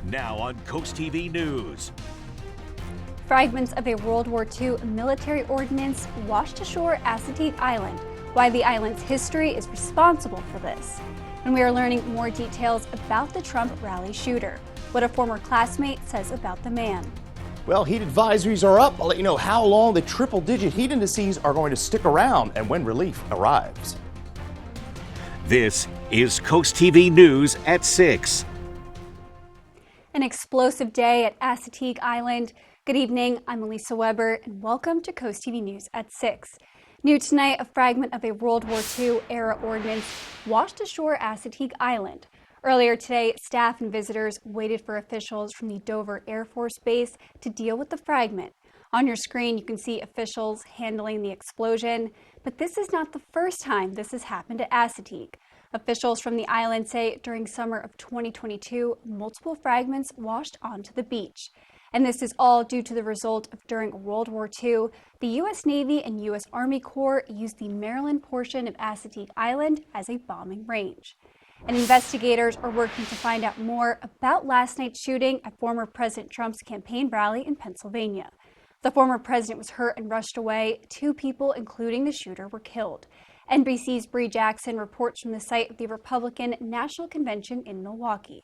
Now on CoastTV News. Fragments of a World War II military ordinance washed ashore Assateague Island. Why the island's history is responsible for this. And we are learning more details about the Trump rally shooter. What a former classmate says about the man. Well, heat advisories are up. I'll let you know how long the triple-digit heat indices are going to stick around and when relief arrives. This is CoastTV News at 6. An explosive day at Assateague Island. Good evening, I'm Elisa Weber, and welcome to CoastTV News at 6. New tonight, a fragment of a World War II era ordinance washed ashore Assateague Island. Earlier today, staff and visitors waited for officials from the Dover Air Force Base to deal with the fragment. On your screen, you can see officials handling the explosion, but this is not the first time this has happened at Assateague. Officials from the island say during summer of 2022, multiple fragments washed onto the beach. And this is all due to the result of during World War II, the U.S. Navy and U.S. Army Corps used the Maryland portion of Assateague Island as a bombing range. And investigators are working to find out more about last night's shooting at former President Trump's campaign rally in Pennsylvania. The former president was hurt and rushed away. 2 people, including the shooter, were killed. NBC's Bree Jackson reports from the site of the Republican National Convention in Milwaukee.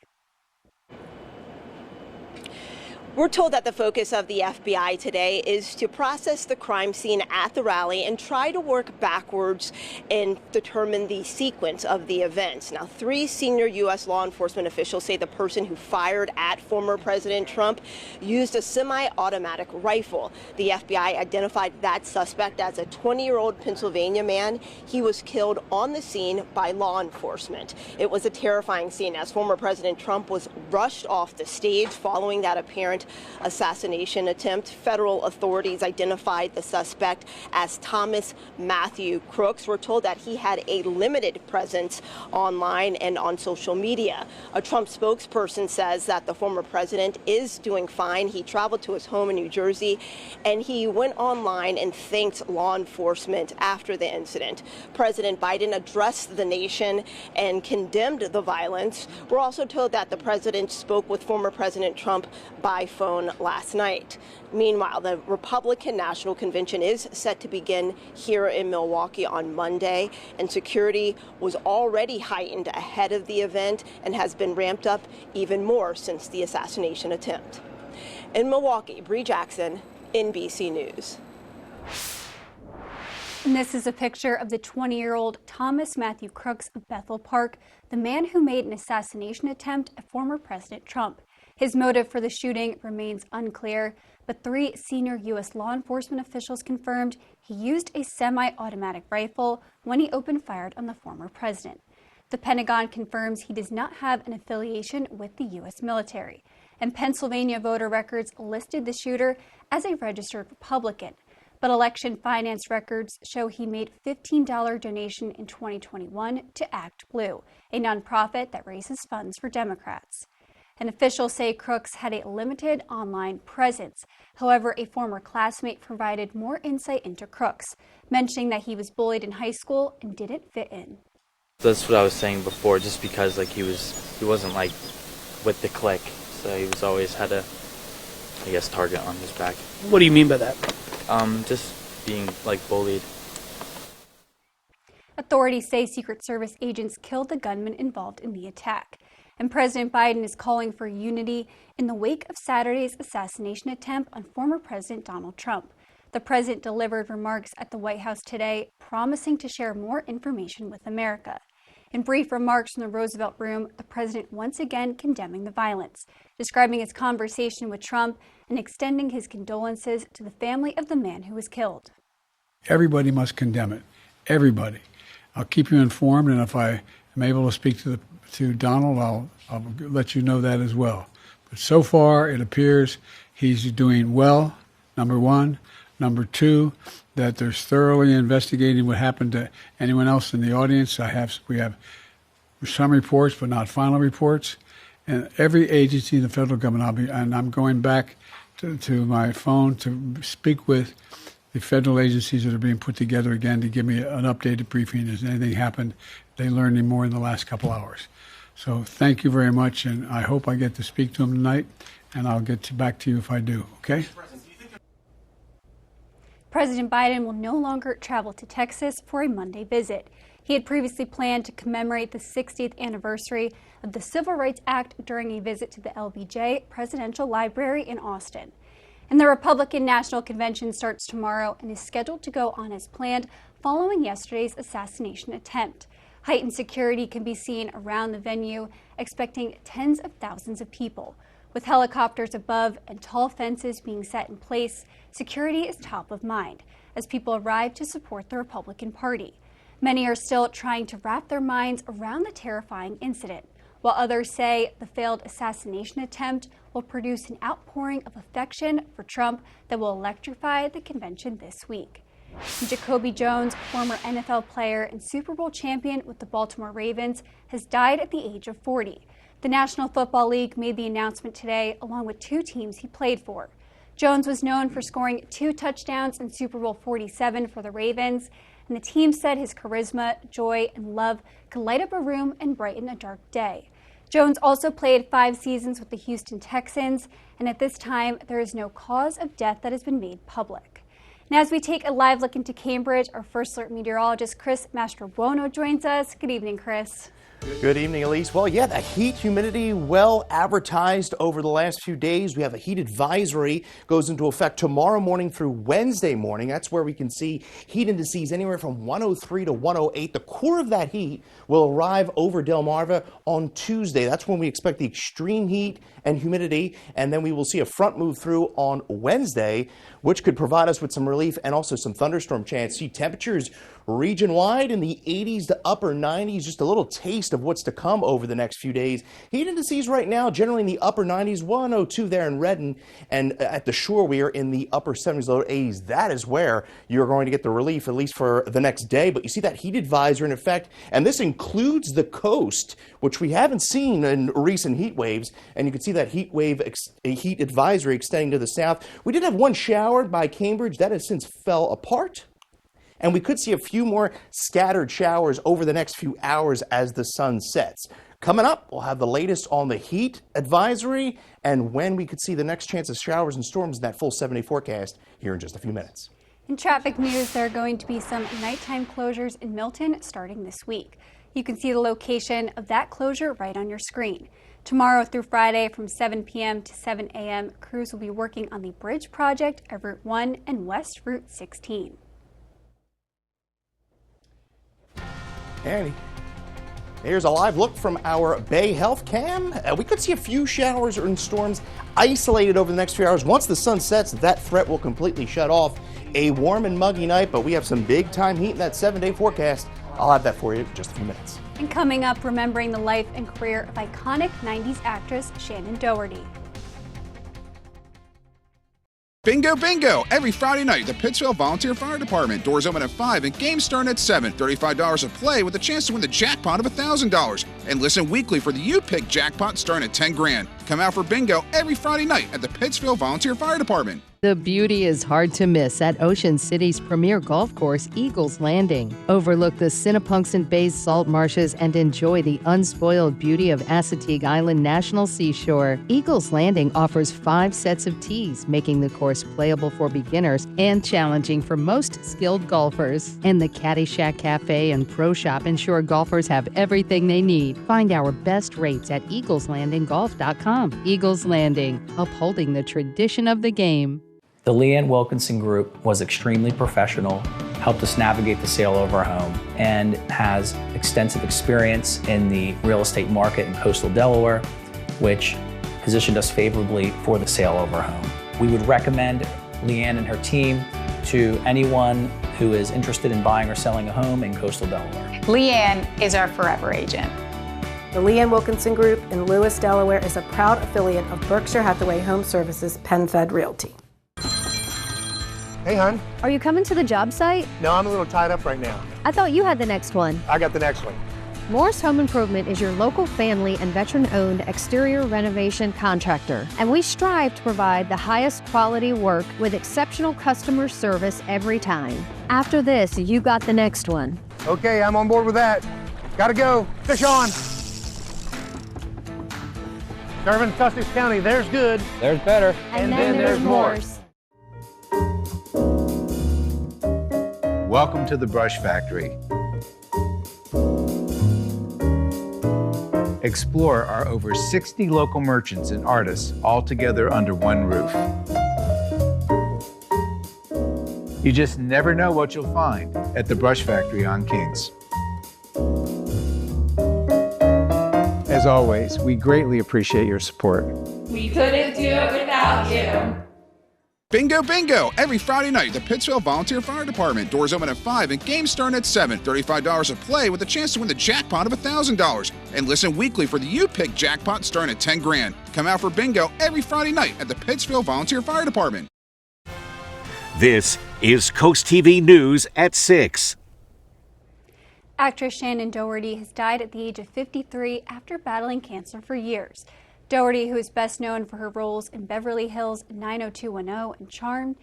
We're told that the focus of the FBI today is to process the crime scene at the rally and try to work backwards and determine the sequence of the events. Now, 3 senior U.S. law enforcement officials say the person who fired at former President Trump used a semi-automatic rifle. The FBI identified that suspect as a 20-year-old Pennsylvania man. He was killed on the scene by law enforcement. It was a terrifying scene as former President Trump was rushed off the stage following that apparent assassination attempt. Federal authorities identified the suspect as Thomas Matthew Crooks. We're told that he had a limited presence online and on social media. A Trump spokesperson says that the former president is doing fine. He traveled to his home in New Jersey and he went online and thanked law enforcement after the incident. President Biden addressed the nation and condemned the violence. We're also told that the president spoke with former President Trump by phone last night. Meanwhile, the Republican National Convention is set to begin here in Milwaukee on Monday, and security was already heightened ahead of the event and has been ramped up even more since the assassination attempt. In Milwaukee, Bree Jackson, NBC News. And this is a picture of the 20-year-old Thomas Matthew Crooks of Bethel Park, the man who made an assassination attempt at former President Trump. His motive for the shooting remains unclear, but 3 senior U.S. law enforcement officials confirmed he used a semi-automatic rifle when he opened fire on the former president. The Pentagon confirms he does not have an affiliation with the U.S. military, and Pennsylvania voter records listed the shooter as a registered Republican. But election finance records show he made a $15 donation in 2021 to Act Blue, a nonprofit that raises funds for Democrats. And officials say Crooks had a limited online presence. However, a former classmate provided more insight into Crooks, mentioning that he was bullied in high school and didn't fit in. That's what I was saying before, just because he wasn't like with the clique, so he was always had a, target on his back. What do you mean by that? Just being bullied. Authorities say Secret Service agents killed the gunman involved in the attack. And President Biden is calling for unity in the wake of Saturday's assassination attempt on former President Donald Trump. The president delivered remarks at the White House today, promising to share more information with America. In brief remarks from the Roosevelt Room, the president once again condemning the violence, describing his conversation with Trump and extending his condolences to the family of the man who was killed. Everybody must condemn it. Everybody. I'll keep you informed, and if I am able to speak to Donald, I'll let you know that as well. But so far, it appears he's doing well, number one. Number two, that they're thoroughly investigating what happened to anyone else in the audience. We have some reports, but not final reports. And every agency in the federal government, I'm going back to my phone to speak with the federal agencies that are being put together again to give me an updated briefing. Has anything happened? They learned any more in the last couple hours. So thank you very much, and I hope I get to speak to him tonight, and I'll get back to you if I do, okay? President Biden will no longer travel to Texas for a Monday visit. He had previously planned to commemorate the 60th anniversary of the Civil Rights Act during a visit to the LBJ Presidential Library in Austin. And the Republican National Convention starts tomorrow and is scheduled to go on as planned following yesterday's assassination attempt. Heightened security can be seen around the venue, expecting tens of thousands of people. With helicopters above and tall fences being set in place, security is top of mind as people arrive to support the Republican Party. Many are still trying to wrap their minds around the terrifying incident, while others say the failed assassination attempt will produce an outpouring of affection for Trump that will electrify the convention this week. Jacoby Jones, former NFL player and Super Bowl champion with the Baltimore Ravens, has died at the age of 40. The National Football League made the announcement today, along with two teams he played for. Jones was known for scoring 2 touchdowns in Super Bowl 47 for the Ravens, and the team said his charisma, joy, and love could light up a room and brighten a dark day. Jones also played 5 seasons with the Houston Texans, and at this time, there is no cause of death that has been made public. Now, as we take a live look into Cambridge, our first alert meteorologist, Chris Mastrobuono, joins us. Good evening, Chris. Good evening, Elise. Well, yeah, the heat humidity well advertised over the last few days. We have a heat advisory goes into effect tomorrow morning through Wednesday morning. That's where we can see heat indices anywhere from 103 to 108. The core of that heat will arrive over Delmarva on Tuesday. That's when we expect the extreme heat and humidity, and then we will see a front move through on Wednesday, which could provide us with some relief and also some thunderstorm chance. See temperatures region-wide in the 80s to upper 90s, just a little taste of what's to come over the next few days. Heat indices right now generally in the upper 90s, 102 there in Redden, and at the shore we are in the upper 70s, lower 80s. That is where you're going to get the relief, at least for the next day. But you see that heat advisory in effect, and this includes the coast, which we haven't seen in recent heat waves, and you can see that heat wave heat advisory extending to the south. We did have one shower by Cambridge that has since fell apart. And we could see a few more scattered showers over the next few hours as the sun sets. Coming up, we'll have the latest on the heat advisory and when we could see the next chance of showers and storms in that full 7-day forecast here in just a few minutes. In traffic news, there are going to be some nighttime closures in Milton starting this week. You can see the location of that closure right on your screen. Tomorrow through Friday from 7 p.m. to 7 a.m., crews will be working on the bridge project of Route 1 and West Route 16. Andy, here's a live look from our Bay Health Cam. We could see a few showers and storms isolated over the next few hours. Once the sun sets, that threat will completely shut off. A warm and muggy night, but we have some big time heat in that 7-day forecast. I'll have that for you in just a few minutes. And coming up, remembering the life and career of iconic 90s actress Shannon Doherty. Bingo, bingo! Every Friday night, the Pittsville Volunteer Fire Department. Doors open at 5 and games start at 7. $35 a play with a chance to win the jackpot of $1,000. And listen weekly for the You Pick jackpot starting at $10,000. Come out for bingo every Friday night at the Pittsville Volunteer Fire Department. The beauty is hard to miss at Ocean City's premier golf course, Eagles Landing. Overlook the Sinnapunxent Bay's salt marshes and enjoy the unspoiled beauty of Assateague Island National Seashore. Eagles Landing offers 5 sets of tees, making the course playable for beginners and challenging for most skilled golfers. And the Caddyshack Cafe and Pro Shop ensure golfers have everything they need. Find our best rates at eagleslandinggolf.com. Eagles Landing, upholding the tradition of the game. The Leanne Wilkinson Group was extremely professional, helped us navigate the sale of our home, and has extensive experience in the real estate market in coastal Delaware, which positioned us favorably for the sale of our home. We would recommend Leanne and her team to anyone who is interested in buying or selling a home in coastal Delaware. Leanne is our forever agent. The Leanne Wilkinson Group in Lewis, Delaware is a proud affiliate of Berkshire Hathaway Home Services PenFed Realty. Hey, hon. Are you coming to the job site? No, I'm a little tied up right now. I thought you had the next one. I got the next one. Morris Home Improvement is your local family and veteran-owned exterior renovation contractor, and we strive to provide the highest quality work with exceptional customer service every time. After this, you got the next one. Okay, I'm on board with that. Gotta go. Fish on. Serving Sussex County, there's good. There's better. And then there's more. Welcome to the Brush Factory. Explore our over 60 local merchants and artists all together under one roof. You just never know what you'll find at the Brush Factory on Kings. As always, we greatly appreciate your support. We couldn't do it without you. Bingo Bingo! Every Friday night, the Pittsville Volunteer Fire Department. Doors open at 5 and games start at 7. $35 a play with a chance to win the jackpot of $1,000. And listen weekly for the You Pick jackpot starting at $10 grand. Come out for bingo every Friday night at the Pittsville Volunteer Fire Department. This is Coast TV News at 6. Actress Shannon Doherty has died at the age of 53 after battling cancer for years. Doherty, who is best known for her roles in Beverly Hills 90210 and Charmed,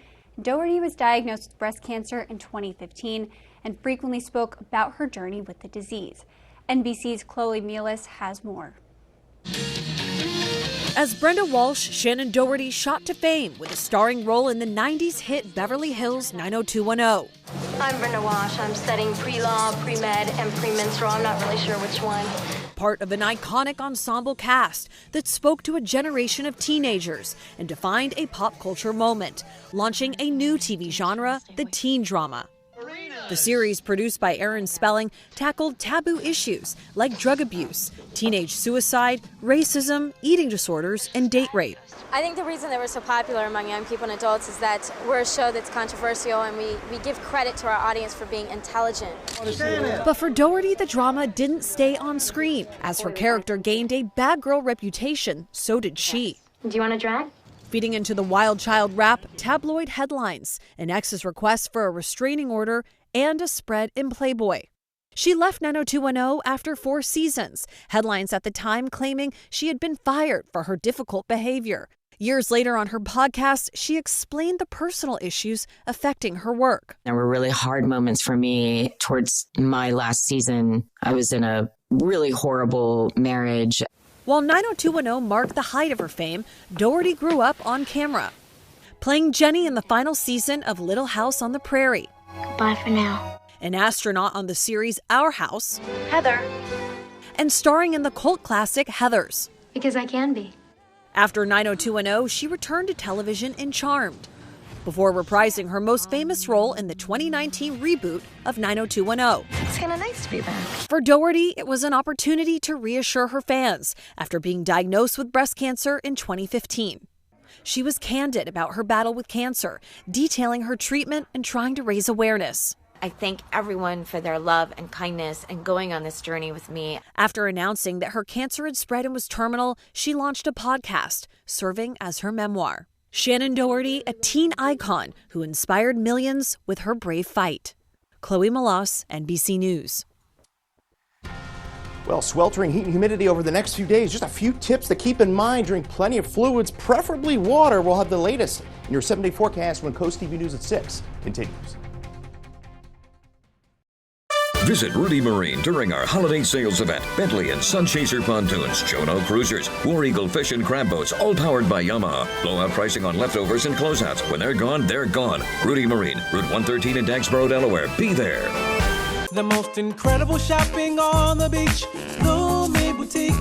Doherty was diagnosed with breast cancer in 2015 and frequently spoke about her journey with the disease. NBC's Chloe Mielis has more. As Brenda Walsh, Shannon Doherty shot to fame with a starring role in the 90s hit Beverly Hills 90210. I'm Brenda Walsh. I'm studying pre-law, pre-med, and premenstrual. I'm not really sure which one. Part of an iconic ensemble cast that spoke to a generation of teenagers and defined a pop culture moment, launching a new TV genre, the teen drama. The series, produced by Aaron Spelling, tackled taboo issues like drug abuse, teenage suicide, racism, eating disorders, and date rape. I think the reason that we're so popular among young people and adults is that we're a show that's controversial, and we give credit to our audience for being intelligent. But for Doherty, the drama didn't stay on screen. As her character gained a bad girl reputation, so did she. Do you want a drag? Feeding into the wild child rap, tabloid headlines, an ex's request for a restraining order, and a spread in Playboy. She left 90210 after 4 seasons, headlines at the time claiming she had been fired for her difficult behavior. Years later on her podcast, she explained the personal issues affecting her work. There were really hard moments for me towards my last season. I was in a really horrible marriage. While 90210 marked the height of her fame, Doherty grew up on camera, playing Jenny in the final season of Little House on the Prairie. Goodbye for now. An astronaut on the series Our House. Heather. And starring in the cult classic Heathers. Because I can be. After 90210, she returned to television in Charmed, before reprising her most famous role in the 2019 reboot of 90210. It's kind of nice to be back. For Doherty, it was an opportunity to reassure her fans after being diagnosed with breast cancer in 2015. She was candid about her battle with cancer, detailing her treatment and trying to raise awareness. I thank everyone for their love and kindness and going on this journey with me. After announcing that her cancer had spread and was terminal, she launched a podcast, serving as her memoir. Shannon Doherty, a teen icon who inspired millions with her brave fight. Chloe Malas, NBC News. Well, sweltering heat and humidity over the next few days. Just a few tips to keep in mind. Drink plenty of fluids, preferably water. We'll have the latest in your 7-day forecast when Coast TV News at 6 continues. Visit Rudy Marine during our holiday sales event. Bentley and Sunchaser pontoons, Chono cruisers, War Eagle fish and crab boats, all powered by Yamaha. Blowout pricing on leftovers and closeouts. When they're gone, they're gone. Rudy Marine, Route 113 in Dagsboro, Delaware. Be there. The most incredible shopping on the beach. Blooming Boutique.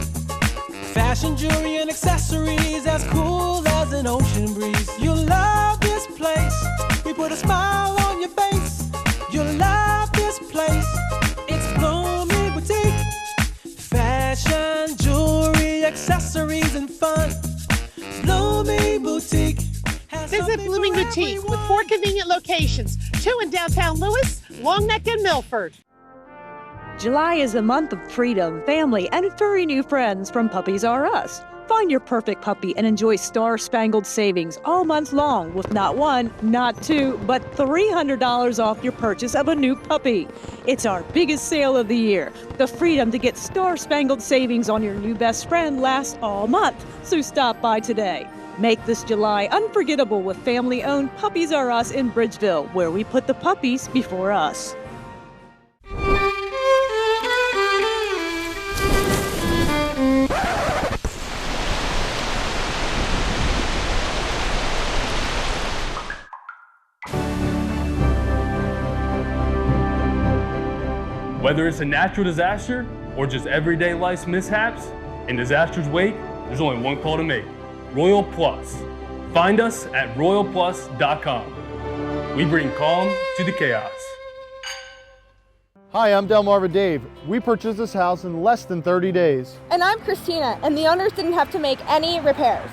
Fashion, jewelry, and accessories as cool as an ocean breeze. You'll love this place. We put a smile on your face. You'll love this place. It's Blooming Boutique. Fashion, jewelry, accessories, and fun. Blooming Boutique. Visit Blooming Boutique with 4 convenient locations, 2 in downtown Lewis, Long Neck, and Milford. July is a month of freedom, family, and furry new friends from Puppies R Us. Find your perfect puppy and enjoy star-spangled savings all month long with not 1, not 2, but $300 off your purchase of a new puppy. It's our biggest sale of the year. The freedom to get star-spangled savings on your new best friend lasts all month, so stop by today. Make this July unforgettable with family-owned Puppies R Us in Bridgeville, where we put the puppies before us. Whether it's a natural disaster or just everyday life's mishaps, in disaster's wake, there's only one call to make: Royal Plus. Find us at royalplus.com. We bring calm to the chaos. Hi, I'm Delmarva Dave. We purchased this house in less than 30 days. And I'm Christina, and the owners didn't have to make any repairs.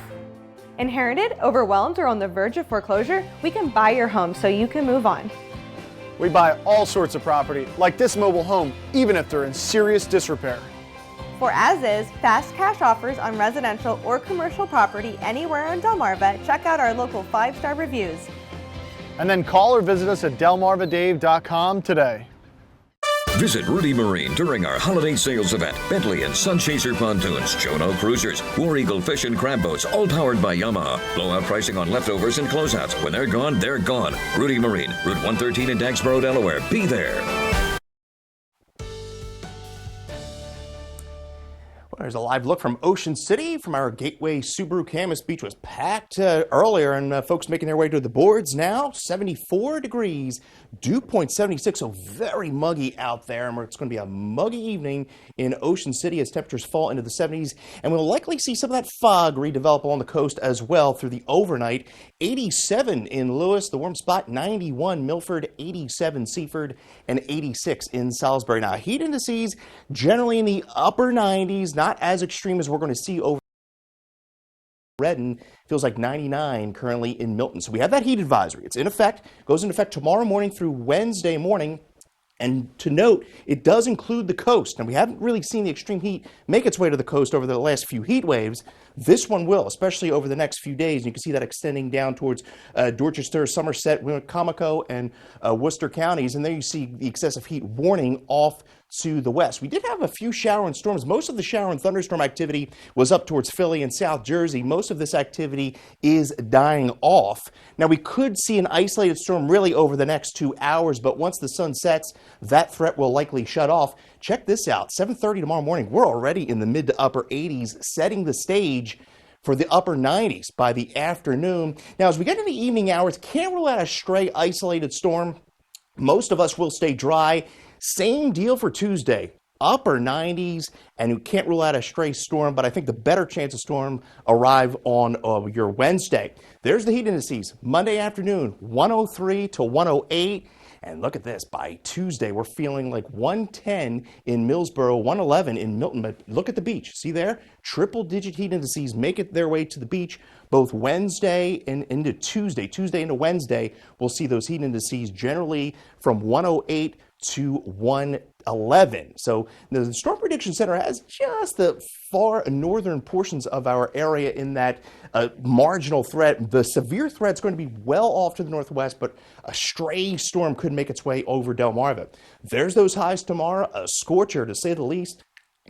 Inherited, overwhelmed, or on the verge of foreclosure? We can buy your home so you can move on. We buy all sorts of property, like this mobile home, even if they're in serious disrepair. For as-is, fast cash offers on residential or commercial property anywhere in Delmarva, check out our local 5-star reviews. And then call or visit us at delmarvadave.com today. Visit Rudy Marine during our holiday sales event. Bentley and Sunchaser pontoons, Chono cruisers, War Eagle fish and crab boats, all powered by Yamaha. Blowout pricing on leftovers and closeouts. When they're gone, they're gone. Rudy Marine, Route 113 in Dagsboro, Delaware. Be there. There's a live look from Ocean City from our Gateway Subaru Camas. Beach was packed earlier, and folks making their way to the boards now. 74 degrees, dew point 76, so very muggy out there. And it's going to be a muggy evening in Ocean City as temperatures fall into the 70s. And we'll likely see some of that fog redevelop along the coast as well through the overnight. 87 in Lewis, the warm spot, 91 Milford, 87 Seaford, and 86 in Salisbury. Now, heat indices generally in the upper 90s, not as extreme as we're going to see over Redden. Feels like 99 currently in Milton. So we have that heat advisory. It's in effect, goes into effect tomorrow morning through Wednesday morning. And to note, it does include the coast. And we haven't really seen the extreme heat make its way to the coast over the last few heat waves. This one will, especially over the next few days. You can see that extending down towards Dorchester, Somerset, Comico, and Worcester counties. And there you see the excessive heat warning off to the west. We did have a few shower and storms. Most of the shower and thunderstorm activity was up towards Philly and South Jersey. Most of this activity is dying off. Now, we could see an isolated storm really over the next 2 hours, but once the sun sets, that threat will likely shut off. Check this out. 7:30 tomorrow morning, we're already in the mid to upper 80s, setting the stage for the upper 90s by the afternoon. Now, as we get into the evening hours, can't rule out a stray isolated storm. Most of us will stay dry. Same deal for Tuesday, upper 90s, and you can't rule out a stray storm, but I think the better chance of storm arrive on your Wednesday. There's the heat indices. Monday afternoon, 103 to 108. And look at this, by Tuesday, we're feeling like 110 in Millsboro, 111 in Milton. But look at the beach. See there? Triple-digit heat indices make it their way to the beach both Wednesday and into Tuesday. Tuesday into Wednesday, we'll see those heat indices generally from 108 to 111. So the Storm Prediction Center has just the far northern portions of our area in that marginal threat. The severe threat is going to be well off to the northwest, but a stray storm could make its way over Delmarva. There's those highs tomorrow, a scorcher to say the least.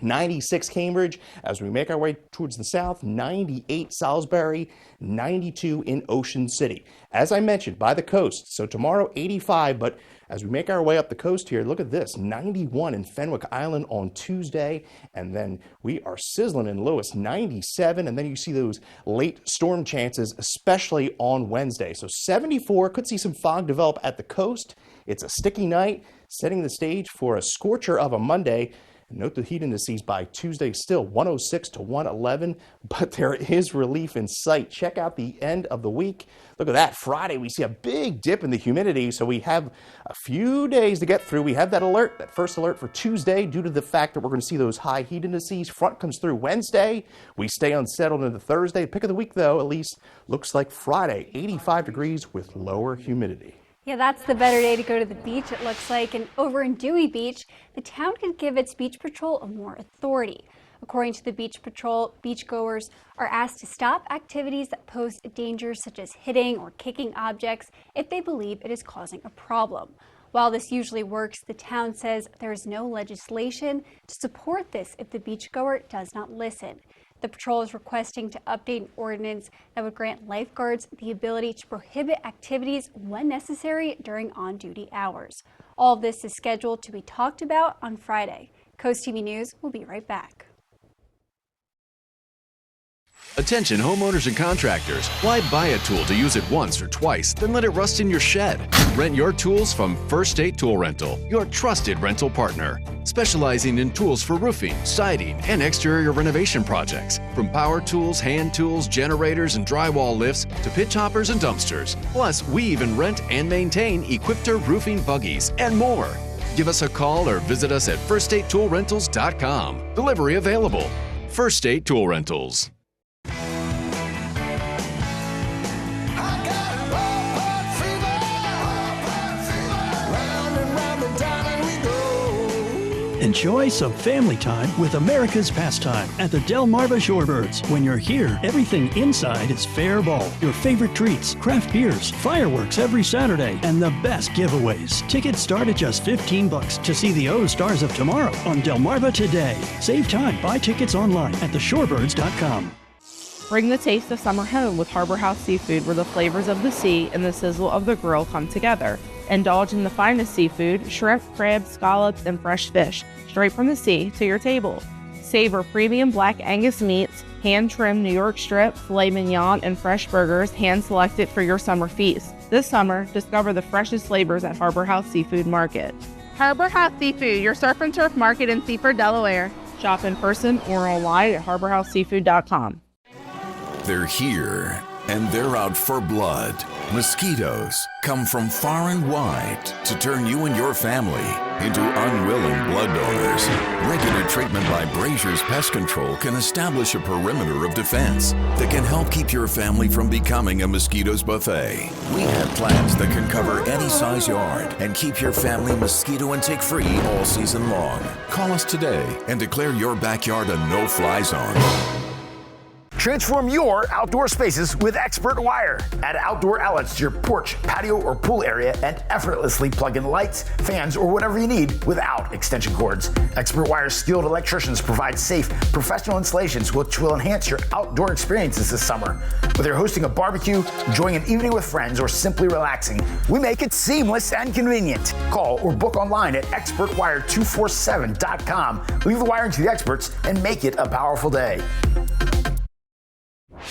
96 Cambridge. As we make our way towards the south, 98 Salisbury, 92 in Ocean City. As I mentioned, by the coast. So tomorrow, 85, but as we make our way up the coast here, look at this, 91 in Fenwick Island on Tuesday, and then we are sizzling in Lewis, 97, and then you see those late storm chances, especially on Wednesday. So 74, could see some fog develop at the coast. It's a sticky night, setting the stage for a scorcher of a Monday. Note the heat indices by Tuesday still 106 to 111, but there is relief in sight. Check out the end of the week. Look at that. Friday, we see a big dip in the humidity, so we have a few days to get through. We have that alert, that first alert for Tuesday, due to the fact that we're going to see those high heat indices. Front comes through Wednesday. We stay unsettled into Thursday. Pick of the week, though, at least looks like Friday, 85 degrees with lower humidity. Yeah, that's the better day to go to the beach, it looks like. And over in Dewey Beach, the town could give its beach patrol more authority. According to the beach patrol, beachgoers are asked to stop activities that pose a danger, such as hitting or kicking objects, if they believe it is causing a problem. While this usually works, the town says there is no legislation to support this if the beachgoer does not listen. The patrol is requesting to update an ordinance that would grant lifeguards the ability to prohibit activities when necessary during on-duty hours. All of this is scheduled to be talked about on Friday. CoastTV News will be right back. Attention homeowners and contractors, why buy a tool to use it once or twice, then let it rust in your shed? Rent your tools from First State Tool Rental, your trusted rental partner. Specializing in tools for roofing, siding, and exterior renovation projects. From power tools, hand tools, generators, and drywall lifts to pitch hoppers and dumpsters. Plus, we even rent and maintain Equipter roofing buggies and more. Give us a call or visit us at firststatetoolrentals.com. Delivery available. First State Tool Rentals. Enjoy some family time with America's pastime at the Delmarva Shorebirds. When you're here, everything inside is fair ball. Your favorite treats, craft beers, fireworks every Saturday, and the best giveaways. Tickets start at just $15 to see the O Stars of Tomorrow on Delmarva today. Save time. Buy tickets online at theshorebirds.com. Bring the taste of summer home with Harbor House Seafood, where the flavors of the sea and the sizzle of the grill come together. Indulge in the finest seafood, shrimp, crab, scallops, and fresh fish, straight from the sea to your table. Savor premium black Angus meats, hand-trimmed New York strip, filet mignon, and fresh burgers, hand-selected for your summer feast. This summer, discover the freshest flavors at Harbor House Seafood Market. Harbor House Seafood, your surf and turf market in Seaford, Delaware. Shop in person or online at harborhouseseafood.com. They're here, and they're out for blood. Mosquitoes come from far and wide to turn you and your family into unwilling blood donors. Regular treatment by Brazier's Pest Control can establish a perimeter of defense that can help keep your family from becoming a mosquitoes buffet. We have plans that can cover any size yard and keep your family mosquito and tick free all season long. Call us today and declare your backyard a no-fly zone. Transform your outdoor spaces with Expert Wire. Add outdoor outlets to your porch, patio, or pool area and effortlessly plug in lights, fans, or whatever you need without extension cords. Expert Wire's skilled electricians provide safe, professional installations which will enhance your outdoor experiences this summer. Whether you're hosting a barbecue, enjoying an evening with friends, or simply relaxing, we make it seamless and convenient. Call or book online at expertwire247.com. Leave the wiring to the experts and make it a powerful day.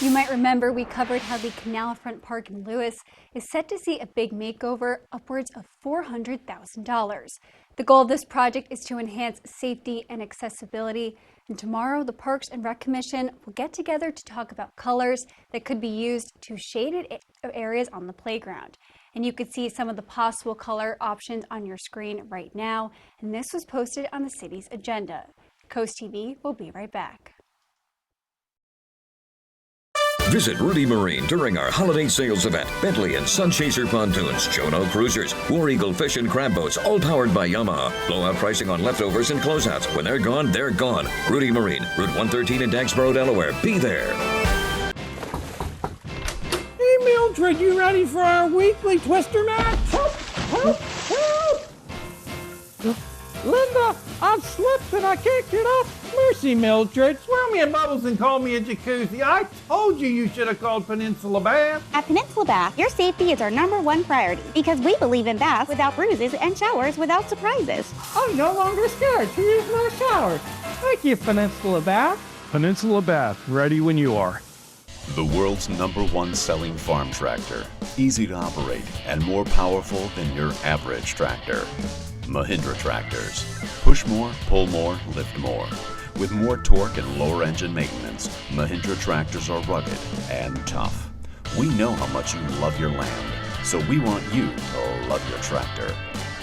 You might remember we covered how the Canal Front Park in Lewis is set to see a big makeover, upwards of $400,000. The goal of this project is to enhance safety and accessibility. And tomorrow, the Parks and Rec Commission will get together to talk about colors that could be used to shaded areas on the playground. And you could see some of the possible color options on your screen right now. And this was posted on the city's agenda. CoastTV will be right back. Visit Rudy Marine during our holiday sales event. Bentley and Sunchaser pontoons, Chono cruisers, War Eagle fish and crab boats, all powered by Yamaha. Blowout pricing on leftovers and closeouts. When they're gone, they're gone. Rudy Marine, Route 113 in Dagsboro, Delaware. Be there. Hey, Mildred, you ready for our weekly twister match? Help! Help! Help! Linda, I've slipped and I can't get up. Mercy, Mildred. Swirl me in bubbles and call me a jacuzzi. I told you should have called Peninsula Bath. At Peninsula Bath, your safety is our #1 priority because we believe in baths without bruises and showers without surprises. I'm no longer scared to use my shower. Thank you, Peninsula Bath. Peninsula Bath, ready when you are. The world's #1 selling farm tractor. Easy to operate and more powerful than your average tractor. Mahindra tractors. Push more, pull more, lift more. With more torque and lower engine maintenance, Mahindra tractors are rugged and tough. We know how much you love your land, so we want you to love your tractor.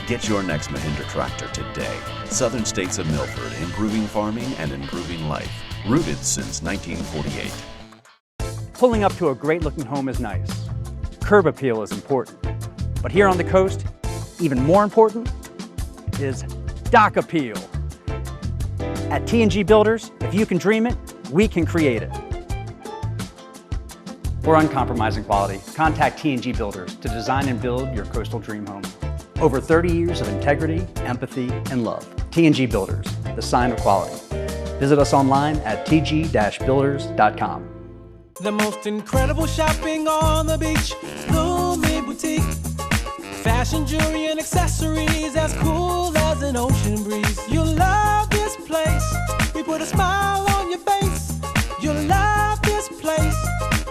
Get your next Mahindra tractor today. Southern States of Milford, improving farming and improving life. Rooted since 1948. Pulling up to a great-looking home is nice. Curb appeal is important. But here on the coast, even more important is dock appeal. At T&G Builders, if you can dream it, we can create it. For uncompromising quality, contact T&G Builders to design and build your coastal dream home. Over 30 years of integrity, empathy, and love. T&G Builders, the sign of quality. Visit us online at tg-builders.com. The most incredible shopping on the beach, Bloomy Boutique. Fashion, jewelry, and accessories as cool as an ocean breeze. You'll love this place. We put a smile on your face. You'll love this place. place.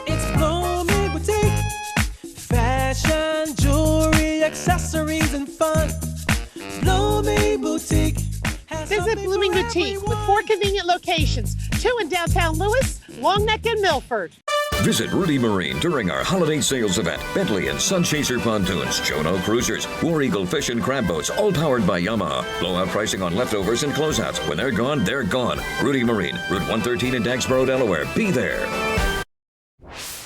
It's Blooming Boutique. Fashion, jewelry, accessories, and fun. Blooming Boutique. Visit Blooming Boutique with 4 convenient locations, 2 in downtown Lewis, Long Neck, and Milford. Visit Rudy Marine during our holiday sales event. Bentley and Sunchaser pontoons, Chono cruisers, War Eagle fish and crab boats, all powered by Yamaha. Blowout pricing on leftovers and closeouts. When they're gone, they're gone. Rudy Marine, Route 113 in Dagsboro, Delaware. Be there.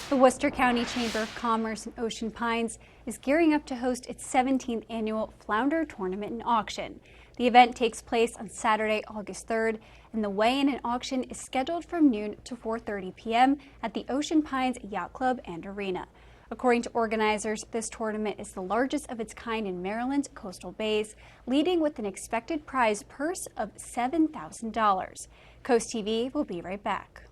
The Worcester County Chamber of Commerce in Ocean Pines is gearing up to host its 17th annual Flounder Tournament and Auction. The event takes place on Saturday, August 3rd, and the weigh-in and auction is scheduled from noon to 4:30 p.m. at the Ocean Pines Yacht Club and Arena. According to organizers, this tournament is the largest of its kind in Maryland's coastal bays, leading with an expected prize purse of $7,000. CoastTV will be right back.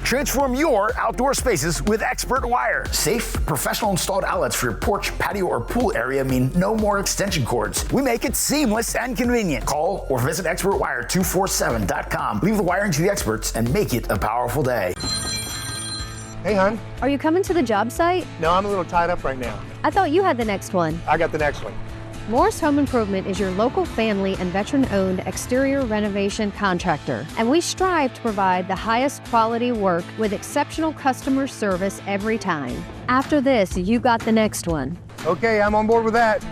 Transform your outdoor spaces with Expert Wire. Safe, professional installed outlets for your porch, patio, or pool area mean no more extension cords. We make it seamless and convenient. Call or visit expertwire247.com. Leave the wiring to the experts and make it a powerful day. Hey, hon. Are you coming to the job site? No, I'm a little tied up right now. I thought you had the next one. I got the next one. Morris Home Improvement is your local family and veteran-owned exterior renovation contractor, and we strive to provide the highest quality work with exceptional customer service every time. After this, you got the next one. Okay, I'm on board with that.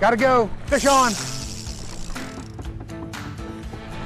Gotta go. Fish on.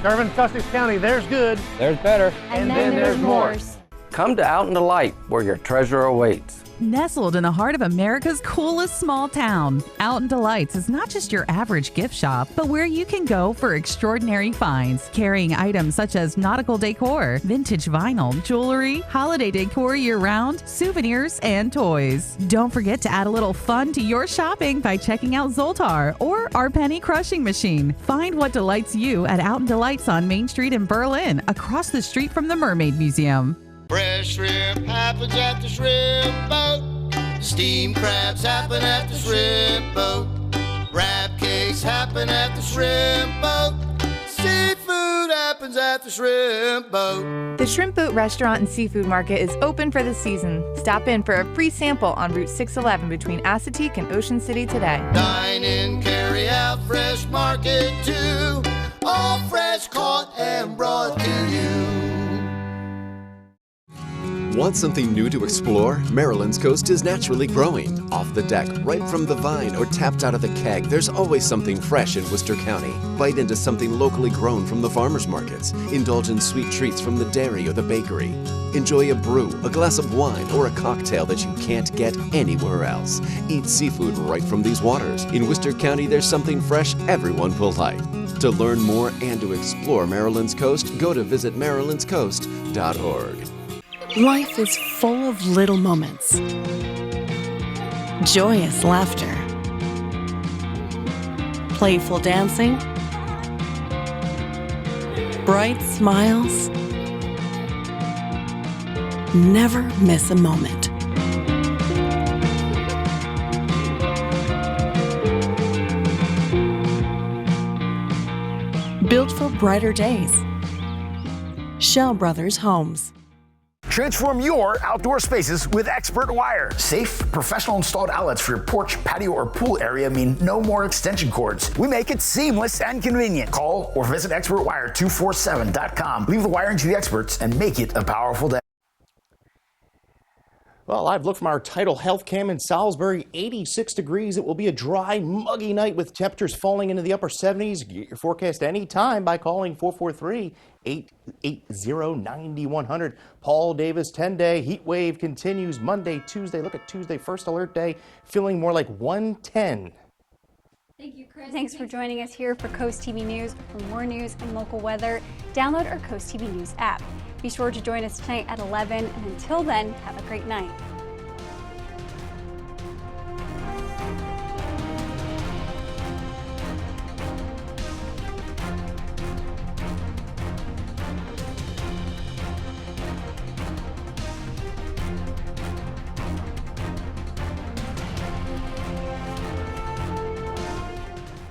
Serving Sussex County, there's good. There's better. And then there's Morris. Come to Out in the Light, where your treasure awaits. Nestled in the heart of America's coolest small town, Out in Delights is not just your average gift shop, but where you can go for extraordinary finds, carrying items such as nautical decor, vintage vinyl, jewelry, holiday decor year-round, souvenirs, and toys. Don't forget to add a little fun to your shopping by checking out Zoltar or our penny crushing machine. Find what delights you at Out in Delights on Main Street in Berlin, across the street from the Mermaid Museum. Fresh shrimp happens at the shrimp boat. Steamed crabs happen at the shrimp boat. Crab cakes happen at the shrimp boat. Seafood happens at the shrimp boat. The Shrimp Boat Restaurant and Seafood Market is open for the season. Stop in for a free sample on Route 611 between Assateague and Ocean City today. Dine in, carry out, fresh market too. All fresh caught and brought to you. Want something new to explore? Maryland's coast is naturally growing. Off the deck, right from the vine, or tapped out of the keg, there's always something fresh in Worcester County. Bite into something locally grown from the farmers markets. Indulge in sweet treats from the dairy or the bakery. Enjoy a brew, a glass of wine, or a cocktail that you can't get anywhere else. Eat seafood right from these waters. In Worcester County, there's something fresh everyone will like. To learn more and to explore Maryland's coast, go to visitmarylandscoast.org. Life is full of little moments. Joyous laughter. Playful dancing. Bright smiles. Never miss a moment. Built for brighter days. Shell Brothers Homes. Transform your outdoor spaces with Expert Wire. Safe, professional installed outlets for your porch, patio, or pool area mean no more extension cords. We make it seamless and convenient. Call or visit expertwire247.com. Leave the wiring to the experts and make it a powerful day. Well, live look from our Tidal Health Cam in Salisbury, 86 degrees. It will be a dry, muggy night with temperatures falling into the upper 70s. Get your forecast anytime by calling 443-880-9100. Paul Davis 10-day heat wave continues Monday, Tuesday. Look at Tuesday, first alert day, feeling more like 110. Thank you, Chris. Thanks for joining us here for Coast TV News. For more news and local weather, download our Coast TV News app. Be sure to join us tonight at 11, and until then, have a great night.